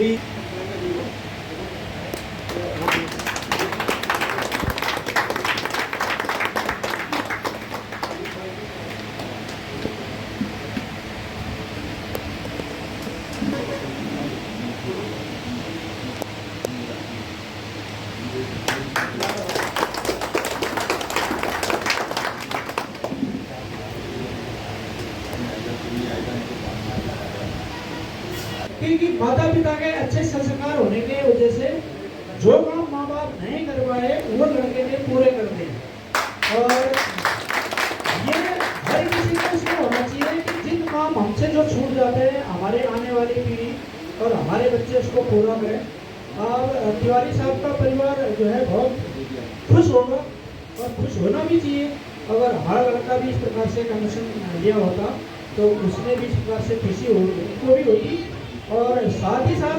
श्री क्योंकि माता पिता के अच्छे संस्कार होने के वजह से जो काम माँ बाप नहीं कर पाए वो लड़के के पूरे करते हैं। और ये हर किसी को इसमें होना चाहिए कि जिन काम हमसे जो छूट जाते हैं हमारे आने वाली पीढ़ी और हमारे बच्चे उसको पूरा करें। और तिवारी साहब का परिवार जो है बहुत खुश होगा और खुश होना भी चाहिए। अगर हमारा लड़का भी इस प्रकार से कमीशन लिया होता तो उसने भी इस प्रकार से खुशी उनको भी होगी। और साथ ही साथ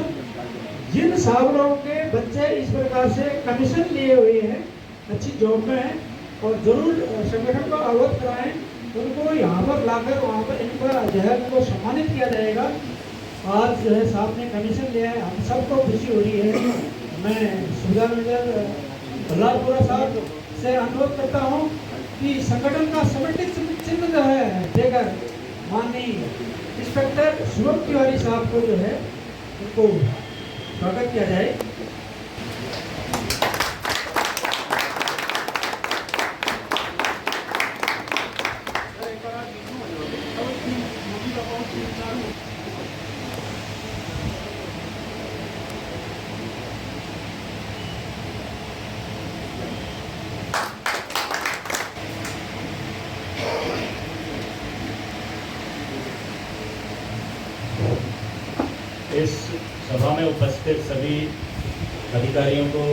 जिन साहबों के बच्चे इस प्रकार से कमीशन लिए हुए हैं, अच्छी जॉब में हैं और जरूर संगठन को अवगत कराएं, उनको यहाँ पर लाकर वहाँ पर इनका जो है उनको सम्मानित किया जाएगा। आज जो है साहब ने कमीशन लिया है, हम सबको खुशी हो रही है। मैं सुधा नगर बल्लारपुरा साहब से अनुरोध करता हूँ कि संगठन का समिति चिन्ह जो है देकर माननीय इंस्पेक्टर शुभम तिवारी साहब को जो है उनको स्वागत किया जाए। इस सभा में उपस्थित सभी अधिकारियों को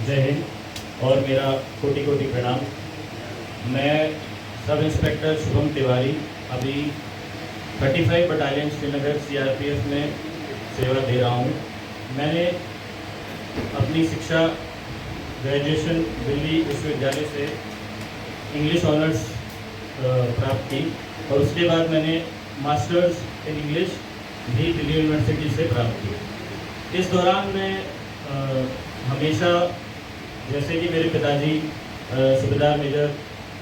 जय हिंद और मेरा कोटि कोटि प्रणाम। मैं सब इंस्पेक्टर शुभम तिवारी अभी 35 बटालियन श्रीनगर CRPF में सेवा दे रहा हूँ। मैंने अपनी शिक्षा ग्रेजुएशन दिल्ली विश्वविद्यालय से इंग्लिश ऑनर्स प्राप्त की और उसके बाद मैंने मास्टर्स इन इंग्लिश भी दिल्ली यूनिवर्सिटी से प्राप्त की। इस दौरान मैं हमेशा, जैसे कि मेरे पिताजी सूबेदार मेजर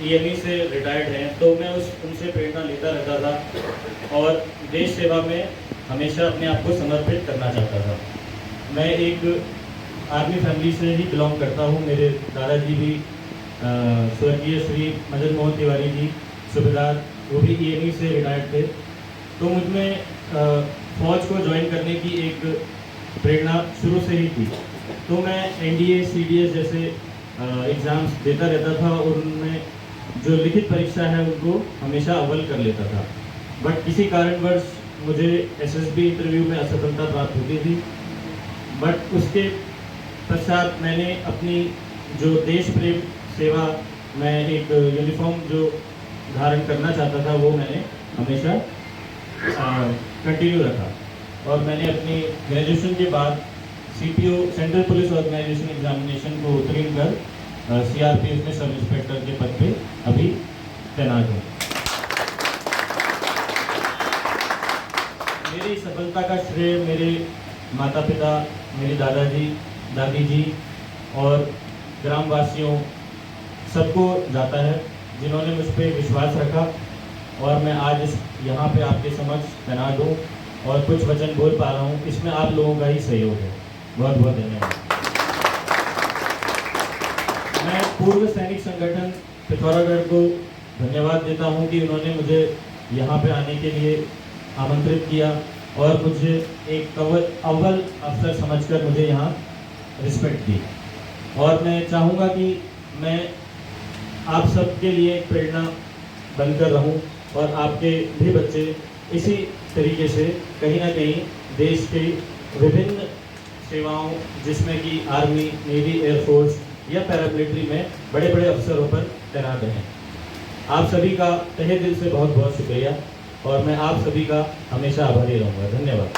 EME से रिटायर्ड हैं, तो मैं उनसे प्रेरणा लेता रहता था और देश सेवा में हमेशा अपने आप को समर्पित करना चाहता था। मैं एक आर्मी फैमिली से ही बिलोंग करता हूँ। मेरे दादाजी भी स्वर्गीय श्री मदन मोहन तिवारी जी सूबेदार, वो भी EME से रिटायर्ड थे। तो मुझ में फौज को ज्वाइन करने की एक प्रेरणा शुरू से ही थी। तो मैं NDA CDS जैसे एग्ज़ाम्स देता रहता था और उनमें जो लिखित परीक्षा है उनको हमेशा अव्वल कर लेता था। बट किसी कारणवश मुझे SSB इंटरव्यू में असफलता प्राप्त होती थी। बट उसके पश्चात मैंने अपनी जो देश प्रेम सेवा, मैं एक यूनिफॉर्म जो धारण करना चाहता था वो मैंने हमेशा कंटिन्यू रखा और मैंने अपनी ग्रेजुएशन के बाद CPO central police organisation examination को उत्तीर्ण कर CRPF में सब इंस्पेक्टर के पद पे अभी तैनात हूँ। मेरी सफलता का श्रेय मेरे माता पिता, मेरे दादाजी, दादी जी और ग्रामवासियों सबको जाता है, जिन्होंने मुझ पर विश्वास रखा और मैं आज यहाँ पे आपके समक्ष तैनात हूँ और कुछ वचन बोल पा रहा हूँ। इसमें आप लोगों का ही सहयोग है। बहुत बहुत धन्यवाद। मैं पूर्व सैनिक संगठन पिथौरागढ़ को धन्यवाद देता हूँ कि उन्होंने मुझे यहाँ पे आने के लिए आमंत्रित किया और मुझे एक अव्वल अफसर समझकर मुझे यहाँ रिस्पेक्ट दी। और मैं चाहूँगा कि मैं आप सबके लिए एक प्रेरणा बनकर रहूं और आपके भी बच्चे इसी तरीके से कहीं ना कहीं देश के विभिन्न सेवाओं, जिसमें कि आर्मी, नेवी, एयरफोर्स या पैरामिलिट्री में बड़े बड़े अफसरों पर तैनात हैं। आप सभी का तहे दिल से बहुत बहुत शुक्रिया और मैं आप सभी का हमेशा आभारी रहूँगा। धन्यवाद।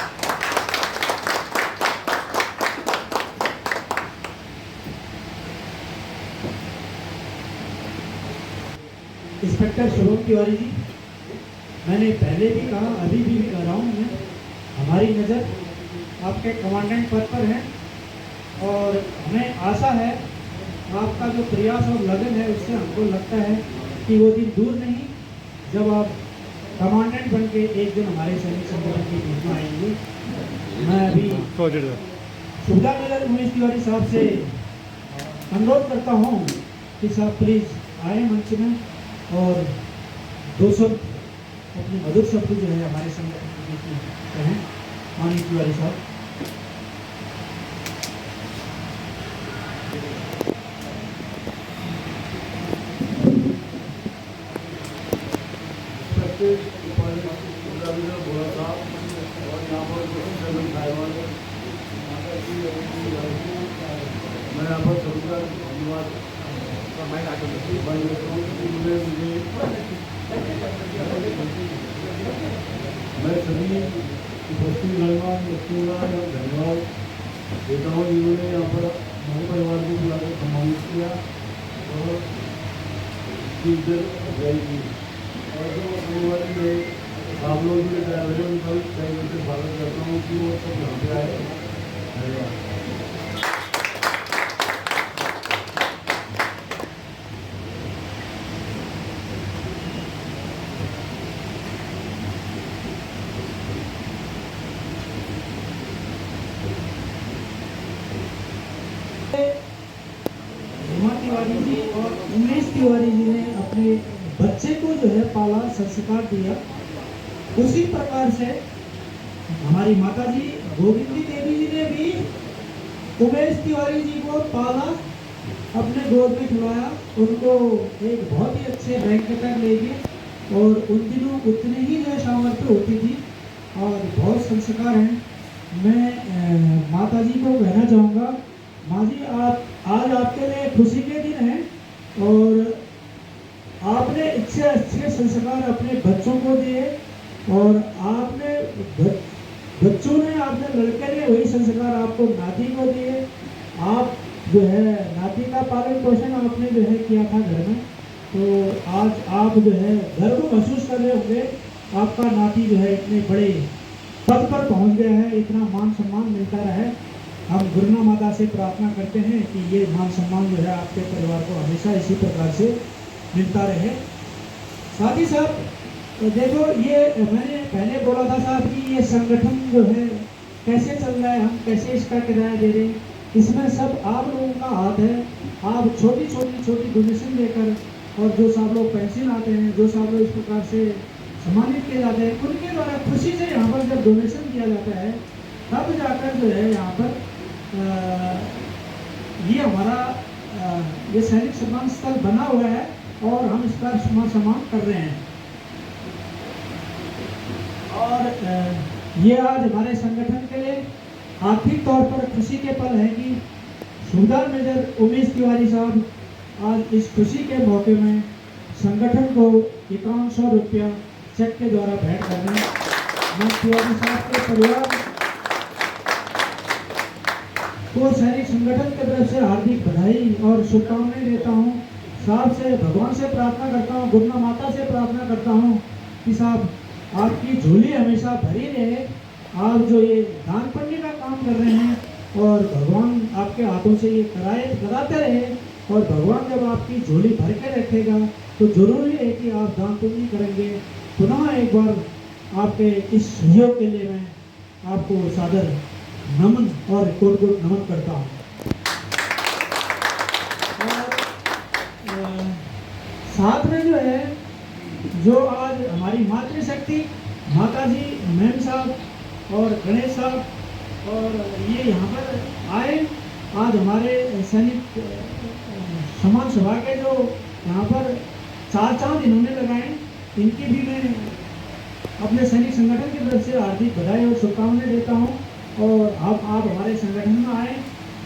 इंस्पेक्टर शुभम तिवारी जी, मैंने पहले भी कहा, अभी भी कह रहा हूँ, मैं हमारी नज़र आपके कमांडेंट पद पर हैं और हमें आशा है आपका जो प्रयास और लगन है उससे हमको लगता है कि वो दिन दूर नहीं जब आप कमांडेंट बन के एक दिन हमारे सैनिक संगठन की बीच में आएंगे। मैं अभी सुविधा नगर उमेश तिवारी साहब से अनुरोध करता हूँ कि साहब प्लीज़ आए मंच में और 200 अपने मधुर शब्द जो है हमारे संगठन के बीच में कहें। माननीय तिवारी साहब। मैं यहाँ पर सबका धन्यवाद मैं सभी उपस्थित गणमान्य व्यक्तियों का धन्यवाद देता हूँ जिन्होंने यहाँ पर हमारे परिवार को बुलाकर सम्मानित किया और इज्जत अफजाई की। और जो परिवार में आप लोग भी ड्राइवर हैं उनका भी से स्वागत करता हूँ कि वो सब यहाँ पे आए। धन्यवाद। हेमा तिवारी जी और उमेश तिवारी जी ने अपने बच्चे को जो है पाला, संस्कार दिया, उसी प्रकार से हमारी माता जी गोविंदी देवी जी ने भी उमेश तिवारी जी को पाला, अपने गोद में खिलाया, उनको एक बहुत ही अच्छे बैंक तक ले गए और उन दिनों उतने ही जो सामर्थ्य होती थी और बहुत संस्कार हैं। मैं माता जी को कहना चाहूँगा, माँ जी आप आज आपके लिए खुशी के दिन हैं और आपने अच्छे अच्छे संस्कार अपने बच्चों को दिए और आपने बच्चों ने आपने लड़के ने वही संस्कार आपको नाती को दिए। आप जो है नाती का पालन पोषण आपने जो है किया था घर में, तो आज आप जो है गर्व महसूस कर रहे होंगे आपका नाती जो है इतने बड़े पद पर पहुंच गया है, इतना मान सम्मान मिलता रहे। हम गुरुना माता से प्रार्थना करते हैं कि ये मान सम्मान जो है आपके परिवार को हमेशा इसी प्रकार से मिलता रहे। साथ ही साथ तो देखो ये मैंने पहले बोला था साहब कि ये संगठन जो है कैसे चल रहा है, हम कैसे इसका किराया दे रहे हैं, इसमें सब आप लोगों का हाथ है। आप छोटी छोटी डोनेशन देकर और जो सब लोग पेंशन आते हैं, जो सब लोग इस प्रकार से सम्मानित किए जाते हैं, उनके द्वारा खुशी से यहाँ पर जब डोनेशन किया जाता है तब जाकर जो है यहाँ पर ये हमारा ये सैनिक सम्मान स्थल बना हुआ है और हम इसका सम्मान कर रहे हैं। और ये आज हमारे संगठन के लिए आर्थिक तौर पर खुशी के पल है कि सूबेदार मेजर उमेश तिवारी साहब आज इस खुशी के मौके में संगठन को 5100 रुपया चेक के द्वारा भेंट कर रहे हैं। मैं तिवारी साहब के परिवार को सैनिक संगठन की तरफ से हार्दिक बधाई और शुभकामनाएं देता हूं। साहब से भगवान से प्रार्थना करता हूं, गुरुना माता से प्रार्थना करता हूं कि साहब आपकी झोली हमेशा भरी रहे। आप जो ये दान पुण्य का काम कर रहे हैं और भगवान आपके हाथों से ये कराते रहे और भगवान जब आपकी झोली भर के रखेगा तो जरूरी है कि आप दान पुण्य करेंगे। पुनः एक बार आपके इस सहयोग के लिए मैं आपको सादर नमन और कोट नमन करता हूँ। साथ में जो है जो आज हमारी मातृशक्ति माता जी मैम साहब और गणेश साहब और ये यहाँ पर आए, आज हमारे सैनिक सम्मान सभा के जो यहाँ पर 4 चांद इन्होंने लगाए, इनकी भी मैं अपने सैनिक संगठन की तरफ से हार्दिक बधाई और शुभकामनाएं देता हूँ। और आप हमारे संगठन में आए,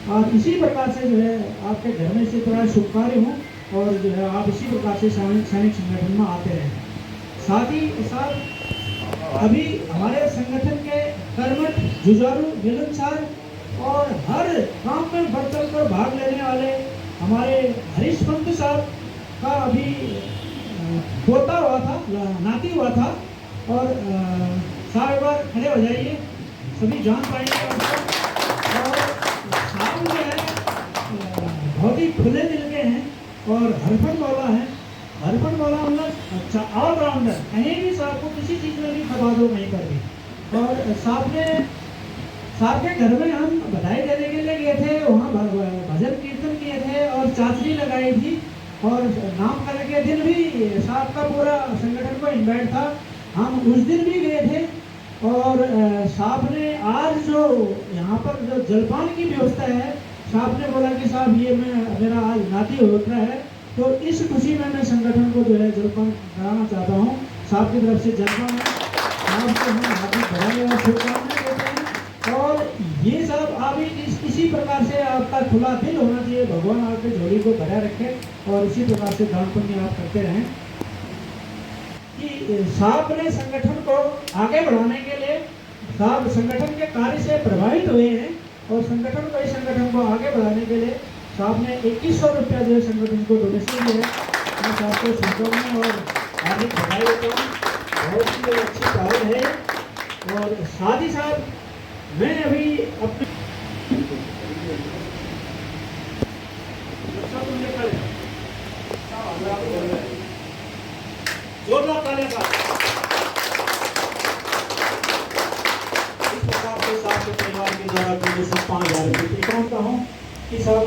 आप इसी प्रकार से जो है आपके घर में इसी प्रकार शुभ कार्य हों और जो है आप इसी प्रकार से सैनिक संगठन में आते रहें। साथ ही साथ अभी हमारे संगठन के कर्मठ जुझारू मिलनसार और हर काम में बढ़ चढ़ कर भाग लेने वाले हमारे हरीश पंत साहब का अभी पोता हुआ था, नाती हुआ था। और साहब एक बार खड़े हो जाइए। सभी जान पाएंगे उसको। और साहब जो है बहुत ही खुले दिल के हैं और हरफन वाला है। हरफन वाला मतलब अच्छा ऑलराउंडर, कहीं भी साहब को किसी चीज़ में भी तबादो नहीं कर दी। और साहब के घर में हम बधाई देने के लिए गए थे, वहाँ भजन कीर्तन किए थे और चाचरी लगाई थी। और नामकरण के दिन भी साहब का पूरा संगठन को इन्वाइट था, हम उस दिन भी गए थे। और साहब ने आज जो यहाँ पर जो जलपान की व्यवस्था है, साहब ने बोला कि साहब ये मेरा आज नाती होता है, तो इस खुशी में मैं संगठन को जो है जलपान कराना चाहता हूँ। साहब की तरफ से जलपान है, साहब को हम हार्दिक बधाई और शुभकामनाएं देते हैं। और ये सब अभी इसी प्रकार से आपका खुला दिल होना चाहिए, भगवान आपके झोली को भरा रखे और इसी प्रकार से दान पुण्य आप करते रहें। कि साहब ने संगठन को आगे बढ़ाने के लिए, साहब संगठन के कार्य से प्रभावित हुए हैं और संगठन को आगे बढ़ाने के लिए साहब ने 2100 रुपया जो है संगठन को डोनेशन दिया है। मैं साहब को शुभकामनाएं और हार्दिक बधाई देता हूँ, बहुत ही अच्छी पहल है। और साथ ही साथ मैं अभी अपने जोरदार तालियां का इस प्रकार से साहब के परिवार के द्वारा मुझे 5000 रुपये कहता हूँ कि साहब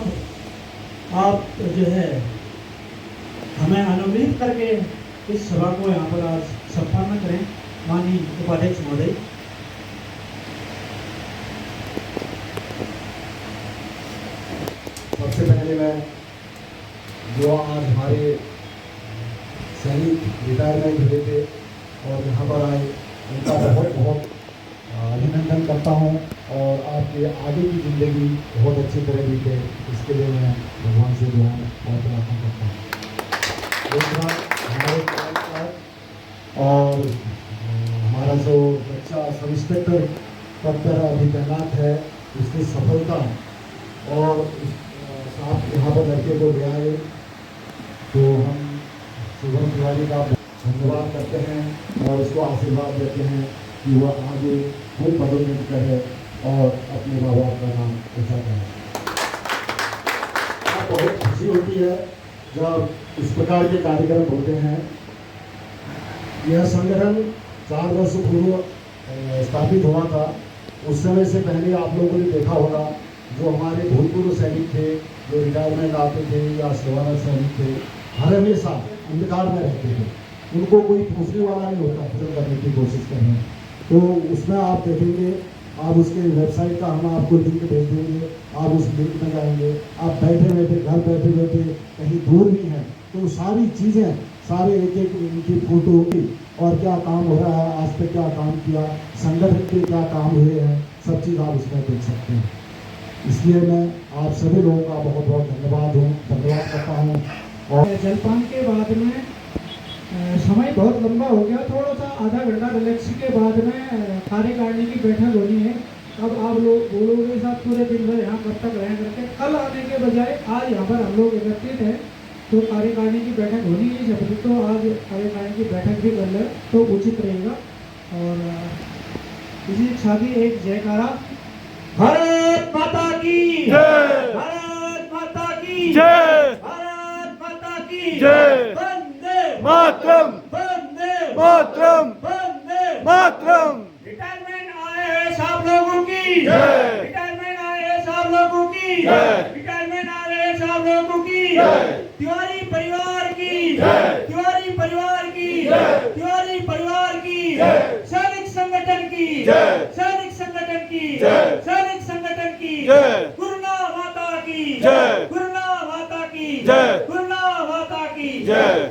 आप जो है हमें अनुमोदित करके इस सभा को यहाँ पर आज संपन्न करें। माननीय उपाध्यक्ष महोदय। सबसे पहले मैं जो आज हमारे सैनिक रिटायरमेंट हुए थे और यहाँ पर आए, उनका बहुत बहुत अभिनंदन करता हूँ और आपके आगे की ज़िंदगी बहुत अच्छी तरह बीते, इसके लिए मैं भगवान से दुआ और प्रार्थना करता हूँ। दूसरा हमारे और हमारा जो बच्चा सब इंस्पेक्टर पद पर अभी तैनात है, उसकी सफलता और साहब यहाँ पर लड़के को ले आए, तो हम शुभम तिवारी का धन्यवाद करते हैं और उसको आशीर्वाद देते हैं कि वह आगे खूब पदोन्नति करे और अपने माँ बाप का नाम ऊँचा करे। बहुत खुशी होती है जब इस प्रकार के कार्यक्रम होते हैं। यह संगठन 4 वर्ष पूर्व स्थापित हुआ था। उस समय से पहले आप लोगों ने देखा होगा, जो हमारे भूतपूर्व सैनिक थे, जो रिटायरमेंट आते थे या सेवारत सैनिक थे, हर हमेशा अंधकार में रहते थे, उनको कोई पूछने वाला नहीं होता, भजन करने की कोशिश कर रहे हैं। तो उसमें आप देखेंगे, आप उसके वेबसाइट का हम आपको लिंक भेज देंगे, आप उस लिंक में जाएंगे, आप बैठे बैठे घर बैठे बैठे कहीं दूर भी हैं तो सारी चीज़ें, सारे एक एक इनकी फोटो और क्या काम हो रहा है, आज तक क्या काम किया, संगठन के क्या काम हुए हैं, सब चीज़ आप उसमें देख सकते हैं। इसलिए मैं आप सभी लोगों का बहुत बहुत धन्यवाद करता हूँ। और जलपान के बाद में समय बहुत लंबा हो गया, थोड़ा सा आधा घंटा रिलैक्स के बाद में कार्यकारिणी की बैठक होनी है। अब आप लोग बोलोगे साथ पूरे दिन भर यहाँ कब तक रह करके, कल आने के बजाय आज यहाँ पर हम लोग एकत्रित हैं, तो कार्यकारिणी की बैठक होनी ही चाहिए, तो आज कार्यकारिणी की बैठक भी कर ले तो उचित रहेगा। और इसी के साथ ही एक जयकारा, भारत माता की जय, भारत माता की जय, भारत माता की जय, वंदे मातरम, वंदे मातरम, वंदे मातरम। रिटायरमेंट आए हैं सब लोगों की जय, रिटायरमेंट आए हैं सब लोगों की जय, रिटायरमेंट आ रहे हैं सब लोगों की जय, तिवारी परिवार की जय, तिवारी परिवार की जय, तिवारी परिवार की जय, सैनिक संगठन की जय, सैनिक संगठन की जय, सैनिक संगठन की जय, गुरुना माता की जय, गुरुना माता की जय, गुरुना माता की जय।